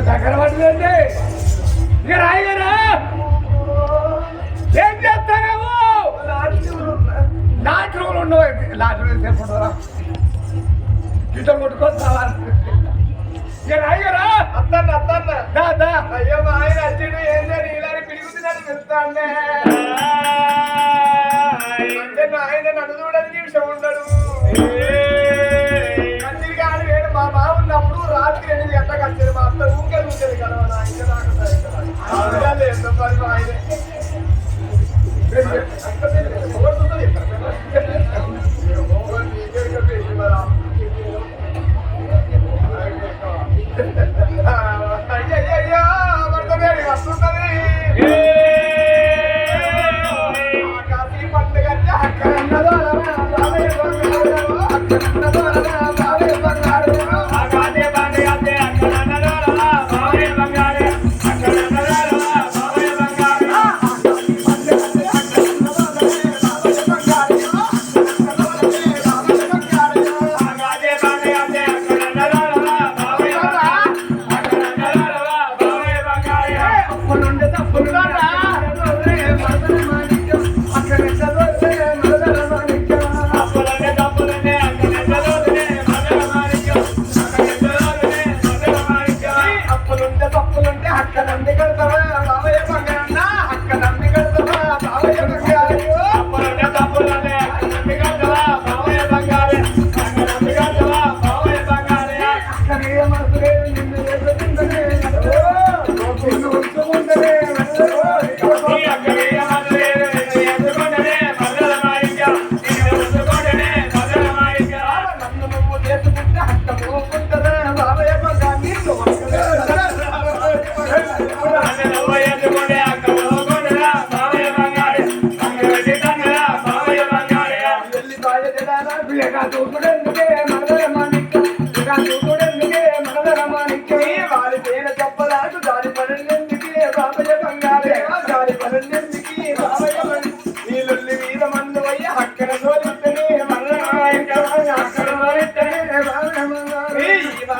దగ్గర పట్టలేండి ఇక రాయగారా ఏం చేస్తానేమో లాట్రూములు ఉండవు లాట్రూమ్ చెప్పుకుంటారా ఇట్లా కొట్టుకొస్తావా ఇక రాయగారా అత్తన్న అత్తన్న దాదా అయ్యో మా ఆయన అచ్చుడు ఏంటో ఇలాంటి పిడుగుతున్నాడు చెప్తానే అంటే నా ఆయన నన్ను చూడని నిమిషం ఉండడు మంచిది కాదు వేడు మా బాబు ఉన్నప్పుడు రాత్రి 8 గంటలకు వచ్చేది మా అత్త ఊరికే చూసేది కదా నా ఇంటి దాకా ఎంతో పని మా ఆయన అయ్యయ్యో పడుతుంది వస్తుంటది కాశీ పండుగ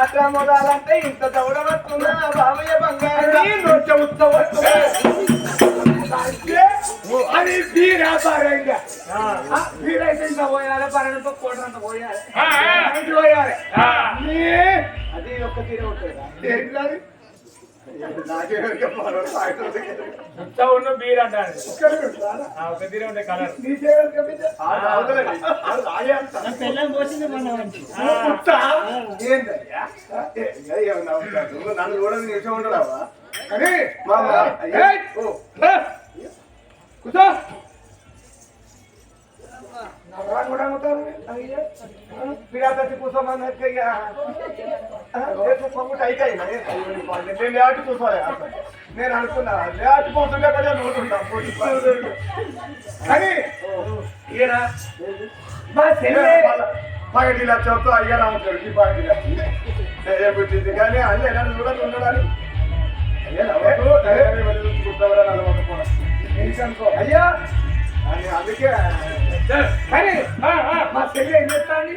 అక్కడ మొదలంటే ఇంత దౌడవస్తున్నా బాబయ్య బంగారు అది బీరాపారంగా బీరైతే ఇంత పోయాలి పరంతో కోటంత పోయాలి పోయాలి అది ఒక్క తీరే ఉంటుంది ఉన్న బీర్ అంటారు ఒక తీరే ఉండే కలర్ నన్ను చూడని నిమిషం ఉండరావా కానీ కూర్చో కూడా ఉంటారు కూర్చోమని లేటు చూసుకోవాలి నేను అనుకున్నా లేటు పోతుంటే కూడా నోటుంటా కానీ ఈయన పగటి లక్షతో అయ్యారా ఉంటాడు పగటి లక్ష పుట్టింది కానీ అన్నీ నన్ను చూడాలి ఉండడానికి అయ్యా అందుకే కానీ మా చెల్లి ఏం చెప్తాండి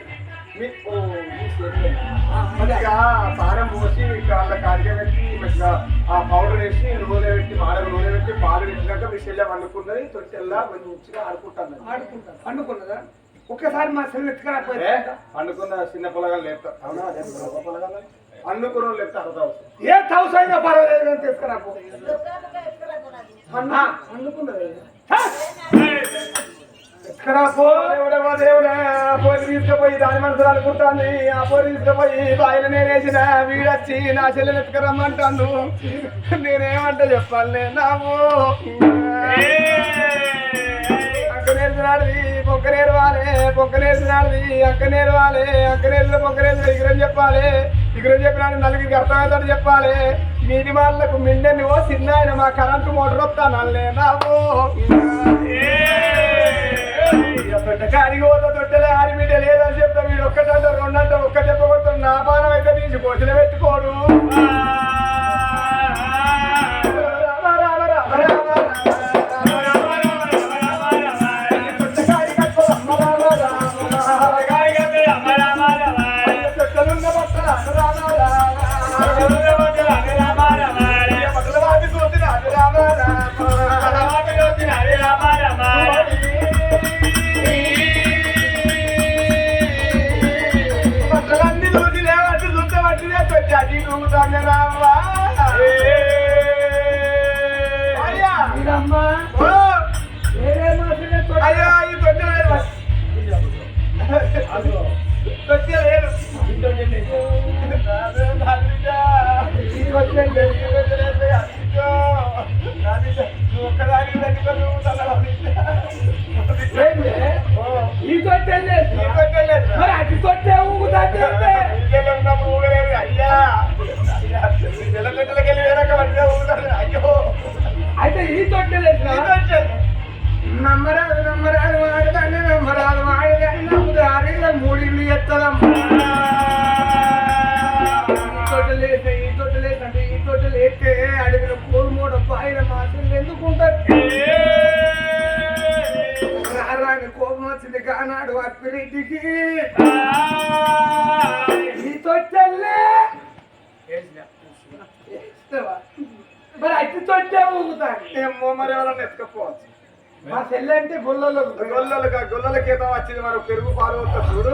మంచిగా సారం పోసి వాళ్ళ కార్యం పెట్టి మంచిగా ఆ పౌడర్ వేసి నూనె పెట్టి మాడకు నూనె పెట్టి పాలు పెట్టినాక మీ చెల్లె వండుకున్నది తొట్టెల్లా మంచిగా ఆడుకుంటాను అనుకున్నదా ఒక్కసారి మా చెల్లి ఎత్తుకురాపోయి పండుకున్న చిన్న పొలగాలు లేపుతా అవునా పొలగాలు అన్నుకున్న లేపుతా అర్థం ఏ హౌస్ అయినా పర్వాలేదు తీసుకురాపో అనుకున్నది పోయి తీసుకుపోయి దాని మనసులు అనుకుంటాను ఆ పోయి తీసుకుపోయి బాయిల నేనేసిన వీడొచ్చి నా చెల్లెలు ఎత్తుకురమ్మంటాను నేనేమంటే చెప్పాలి నాము అక్క నేర్చినాడిది పొక్క నేర్వాలి పొక్క నేర్చినాడిది అక్క నేర్వాలి అక్క నేర్చిన పొక్క నేర్చిన ఇగ్రం చెప్పాలి ఇగ్రం చెప్పినాడు నలుగురికి అర్థమవుతాడు చెప్పాలి మీది వాళ్ళకు మిండెని ఓ చిన్న ఆయన మా కరెంటు మోటార్ వస్తానల్లే నాము కాడికి పోతా తొట్టెలే ఆరిమిటే లేదని చెప్తా వీడు ఒక్కటంట రెండంట ఒక్క చెప్పకూడదు నా పానం అయితే తీసి పోసిన పెట్టుకోడు తొట్టెలున్న బట్టలు ఊగుతానే రావా అయ్యా మీరమ్మా ఓ వేరే మాటలే అయ్యా ఈ తొట్టి లేదు తొట్టి లేదు ఒక్కదాని ఈ తొట్టెలేదు మరి అటు తొట్టే ఊగుతాంటే అయ్యా నెలగట్టలకెళ్ళి వేరొక మంచిగా ఊగుతాడు అయ్యో అయితే ఈ తొట్టెలేదు నమ్మరాదు నమ్మరాదు వాడదాన్ని నమ్మరాదు వాడదాన్ని నమ్ముదు ఆరేళ్ళ మూడిళ్ళు ఎత్తదమ్మా ఈ తొట్టలేదంటే ఈ తొట్టలు ఎత్తే అడిగిన కోరు మూడ పాయిన మాత్రం ఎందుకుంటారు రాని కోపం వచ్చింది కానాడు అప్పిరెడ్డికి ఈ తొట్టెల్లే మరి అట్టి తొట్టే ఊగుతాను ఏమో మరి ఎవరన్నా ఎత్తుకపోవచ్చు మా చెల్లె అంటే గొల్లలో గొల్లలకి వచ్చింది మరి పెరుగు పాలు వస్తా చూడు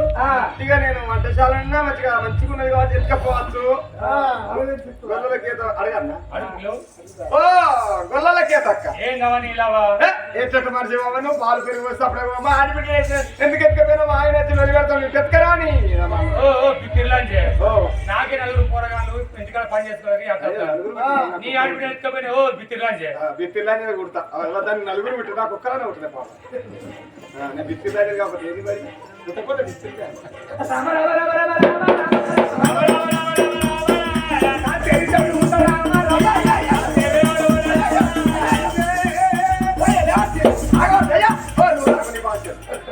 ఇక నేను వంటశాలన్నా మంచిగా ఉన్నది కాబట్టి ఎత్తుకపోవచ్చు గొల్లలకి అడగన్నా ఓ గొల్లలకి అక్క ఎట్ట మనిషి బాబు పాలు పెరుగు వస్తే అప్పుడు మా ఆడబిడ్డ ఎందుకు ఎత్తుకపోయినా మా ఆయన వచ్చి వెలుగడతాను ఎత్తుకరా అని నాకే నలుగురు పోరగాళ్ళు ఇంటికాడ పని చేసుకోవాలి నీ ఆడబిడ్డ ఎత్తుకపోయినా ఓ బిత్తిర్లాంజ కుడతా దాన్ని నలుగురు పెట్టి నాకు ఒక్కరానే ఉంటుంది పాప నేను బిత్తిర్లాంజ కాబట్టి ఏది మరి కుట్టకపోతే బిత్తిర్లాంజ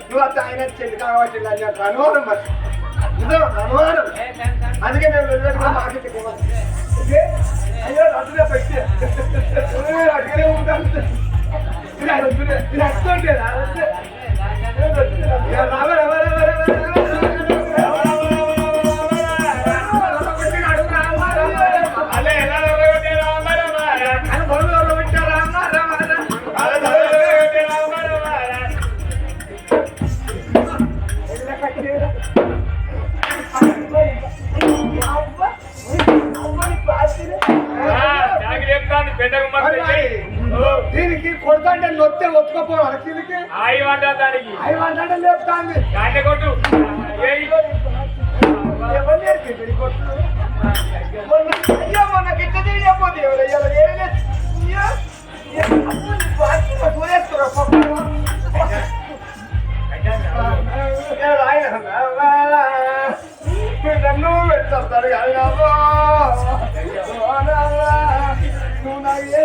నువ్వు అంత ఆయన చెల్లి కావచ్చు అనువాదం మరి అనువాదం అందుకే మేము అయ్యో అటుగా పెట్టి అటుగానే ఉంటాను దీనికి కొడతాంటే నొత్తే ఒత్తుకపోవాలి దీనికి ఐవంటే లేపుతాంది కొట్టు ఎవరు నేర్పింది కొట్టు అయ్యో మొన్న గిట్ట చేయకపోతే నన్ను పెడతాడు నువ్వు నాకు ఏ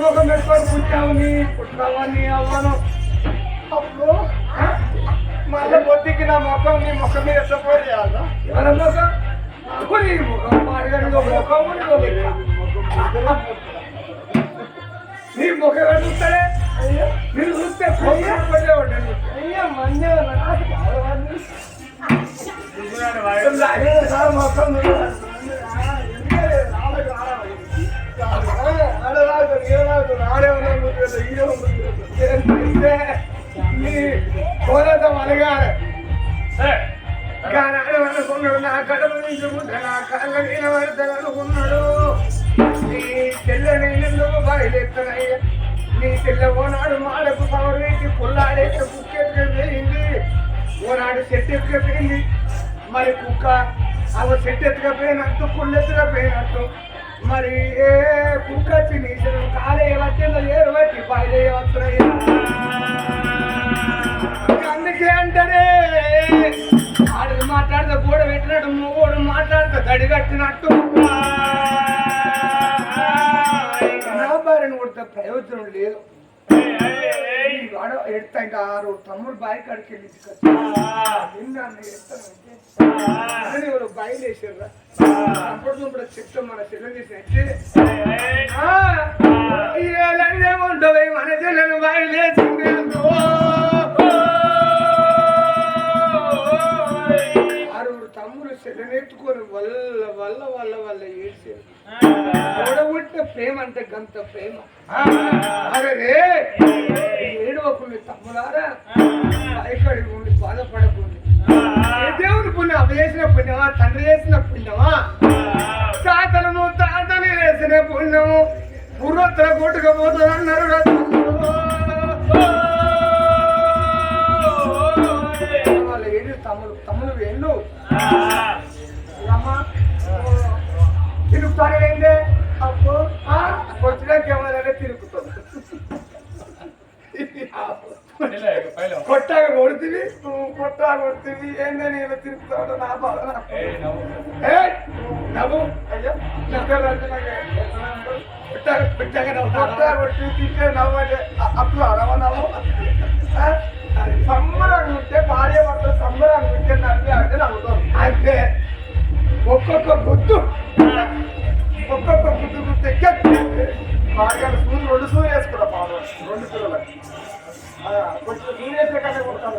ముఖం పెట్టుకొని పుట్టావుని పుట్టావని అవ్వను అప్పుడు మళ్ళీ పొద్దుకి నా ముఖం నీ ముఖం మీద ఎట్లా పోయి చేయాలా ఎవరి ముఖం నీ ముఖం మాడగడిలో ముఖం నీ ముఖం చూస్తాడే మీరు చూస్తే పోయే ఉంటాడు అయ్యా మంది మొత్తం పోరాటం అలగాలి కానీ అనుకున్నాడు నా కడప నుంచి నా కళ్ళ మీద పడతాను అనుకున్నాడు నీ తెల్ల నీళ్ళు బయలుదేరుతున్నాయ్యా నీ తెల్ల ఓనాడు మాడకు పవర్ వేసి పుల్లాడేసి కుక్క ఎత్తుకపోయింది ఓనాడు చెట్టు ఎత్తుకపోయింది మరి కుక్క అవి చెట్టు ఎత్తుకపోయినట్టు పుల్లు ఎత్తుకపోయినట్టు మరి ఏ కుక్క వచ్చి నీ కాలే వచ్చిందో ఏరు బట్టి బయలు వస్తున్నాయ్యా అందుకే అంటారే ఆడు మాట్లాడితే గోడ పెట్టినట్టు మూడు మాట్లాడితే దడి కట్టినట్టు నా భార్యను కొడితే ప్రయోజనం లేదు ఎడతా ఇంకా 6 తమ్ముడు బావి కాడికి వెళ్ళి ఎవరు బాయిలు వేసారా అప్పుడు చెప్తాం మన చెల్లెలు చేసినట్టే ఏమంటావు మన చెల్లెలు బాయిలు వేసింది చెల్లెనెత్తుకొని వల్ల ఏడ్చారు. ఓడగొట్టిన ప్రేమ అంటే గంత ప్రేమ. అరే ఏడవకుండా తమ్ములారా పైకడికి ఉండి బాధపడకుండా ఏ దేవుని పుణ్యం అవి చేసిన పుణ్యమా, తండ్రి చేసిన పుణ్యమా, తాతలు వేసిన పుణ్యము పూర్వోత్తర కొట్టుకపోతుంది అన్నారు. వాళ్ళ ఏడు తమ్ముడు వేళ్ళు తిరుగుతానే ఏందే అప్పు వచ్చినాక ఏమైనా తిరుగుతుంది. కొట్టాగా కొడుతుంది ఏందని ఇలా తిరుగుతాడు. నా బాధ నవ్వు అయ్యా కొట్టి తింటే నవ్వు అంటే అప్పుడు అరవ నవ్వు. సంబరంగా ఉంటే భార్య భర్త సంబరంగా ఉంటే నవ్వి అంటే నవ్వుతాం. అంటే ఒక్కొక్క గుర్తు గుర్తు భార్య రెండు సూర్యులు వేసుకున్నా పాపం 2 పిల్లలకి కొంచెం సూర్యేసే కన్నా కొడతాను.